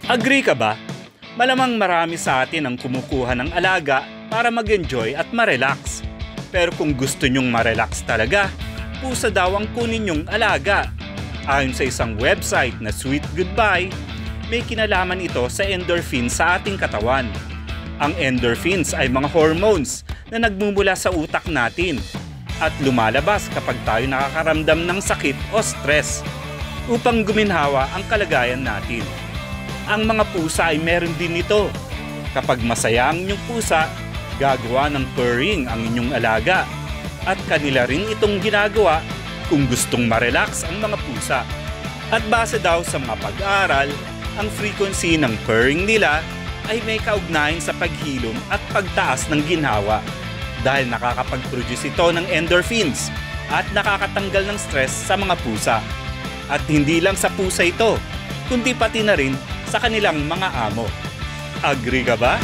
Agree ka ba? Malamang marami sa atin ang kumukuha ng alaga para mag-enjoy at ma-relax. Pero kung gusto nyong ma-relax talaga, pusa daw ang kunin nyong alaga. Ayon sa isang website na Sweet Goodbye, may kinalaman ito sa endorphins sa ating katawan. Ang endorphins ay mga hormones na nagmumula sa utak natin at lumalabas kapag tayo nakakaramdam ng sakit o stress upang guminhawa ang kalagayan natin. Ang mga pusa ay meron din nito. Kapag masaya ang inyong pusa, gagawa ng purring ang inyong alaga at kanila rin itong ginagawa kung gustong ma-relax ang mga pusa. At base daw sa mga pag-aaral, ang frequency ng purring nila ay may kaugnayan sa paghilom at pagtaas ng ginhawa dahil nakakapag-produce ito ng endorphins at nakakatanggal ng stress sa mga pusa. At hindi lang sa pusa ito, kundi pati na rin sa kanilang mga amo. Agree ka ba?